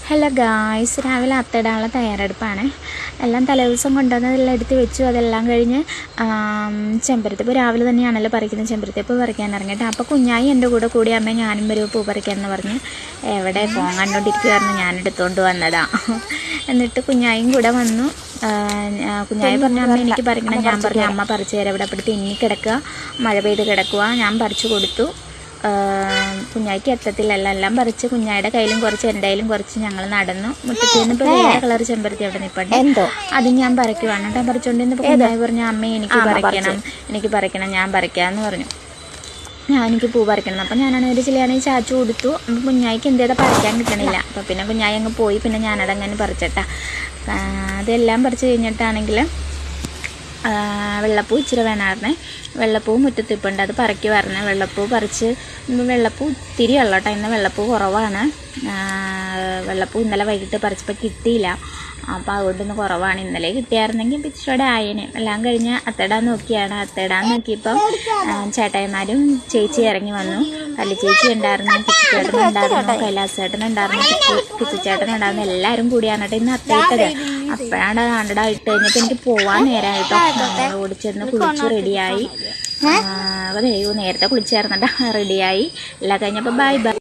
Hello guys, രാവിലെ അത്തയിടാനുള്ള തയ്യാറെടുപ്പാണ്. എല്ലാം തലേദിവസം കൊണ്ടുവന്നതെല്ലാം എടുത്ത് വെച്ചു. അതെല്ലാം കഴിഞ്ഞ് ചെമ്പരത്തിപ്പ് രാവിലെ തന്നെയാണല്ലോ പറിക്കുന്നത്. ചെമ്പരത്തിപ്പ് പറിക്കാൻ ഇറങ്ങിയിട്ട് അപ്പോൾ കുഞ്ഞായി എൻ്റെ കൂടി അമ്മ ഞാനും വരും പൂ പറിക്കാമെന്ന് പറഞ്ഞ് എവിടെ ഫോൺ കണ്ടുകൊണ്ടിരിക്കുമായിരുന്നു. ഞാൻ എടുത്തുകൊണ്ട് വന്നതാ. എന്നിട്ട് കുഞ്ഞായും കൂടെ വന്നു. കുഞ്ഞായി പറഞ്ഞു, അമ്മ എനിക്ക് പറിക്കണം. ഞാൻ പറഞ്ഞു, അമ്മ പറിച്ചു തരാം. ഇവിടെ അപ്പോഴത്തെ ഇനി കിടക്കുക, മഴ പെയ്ത് കിടക്കുക. ഞാൻ പറിച്ചു കൊടുത്തു. കുഞ്ഞായിക്ക് എത്തത്തില്ലല്ലോ, എല്ലാം പറിച്ച് കുഞ്ഞായുടെ കയ്യിലും കുറച്ച് എൻ്റെ കയ്യിലും കുറച്ച് ഞങ്ങൾ നടന്നു. മുറ്റത്തിൽ നിന്ന് ഇപ്പോൾ വേറെ കളർ ചെമ്പരത്തി അവിടെ നിൽപ്പുണ്ട്. അത് ഞാൻ പറിക്കുവാണ് കേട്ടോ. പറിച്ചുകൊണ്ടിരുന്നപ്പോൾ കുഞ്ഞായി പറഞ്ഞു, അമ്മ എനിക്ക് പറിക്കണം, ഞാൻ പറിക്കാമെന്ന് പറഞ്ഞു. എനിക്ക് പൂ പറിക്കണം. അപ്പം ഞാനാണെങ്കിൽ ഒരു ചിലയാണെങ്കിൽ ചാച്ചു കൊടുത്തു. അപ്പം കുഞ്ഞായിക്ക് എന്തേതാ പറിക്കാൻ കിട്ടണില്ല. അപ്പം പിന്നെ കുഞ്ഞായി അങ്ങ് പോയി. പിന്നെ ഞാനതങ്ങനെ പറിച്ചിട്ടാ. അതെല്ലാം പറിച്ച് കഴിഞ്ഞിട്ടാണെങ്കിൽ വെള്ളപ്പൂ ഇച്ചിരി വേണമായിരുന്നേ. വെള്ളപ്പൂ മുറ്റത്തിപ്പുണ്ട്, അത് പറക്കി വരണേ. വെള്ളപ്പൂ പറിച്ച് വെള്ളപ്പൂ ഇത്തിരി ഉള്ളൂ കേട്ടോ. ഇന്ന് വെള്ളപ്പൂ കുറവാണ്. വെള്ളപ്പൂ ഇന്നലെ വൈകിട്ട് പറിച്ചപ്പോൾ കിട്ടിയില്ല. അപ്പോൾ അതുകൊണ്ടൊന്ന് കുറവാണ്. ഇന്നലെ കിട്ടിയായിരുന്നെങ്കിൽ പിച്ചോടെ ആയേനെ. എല്ലാം കഴിഞ്ഞ് അത്തയിടാൻ നോക്കിയാണ്. അത്തയിടാൻ നോക്കിയപ്പോൾ ചേട്ടായിമാരും ചേച്ചി ഇറങ്ങി വന്നു. കല്ലി ചേച്ചി ഉണ്ടായിരുന്നു, കിച്ചിച്ചേട്ടൻ ഉണ്ടായിരുന്നു, കൈലാസേട്ടൻ ഉണ്ടായിരുന്നു, കിച്ചിച്ചേട്ടൻ ഉണ്ടായിരുന്നു. എല്ലാവരും കൂടിയാണ് കേട്ടോ ഇന്ന് അത്തയിട്ടത്. അപ്പോഴാണ് കണ്ടട ഇട്ട് കഴിഞ്ഞപ്പോൾ എനിക്ക് പോവാൻ നേരമായിട്ടോ. ഓടിച്ചെന്ന് കുളിച്ച് റെഡിയായി. നേരത്തെ കുളിച്ചായിരുന്നണ്ട. റെഡിയായി എല്ലാം കഴിഞ്ഞപ്പോൾ ബൈ ബൈ.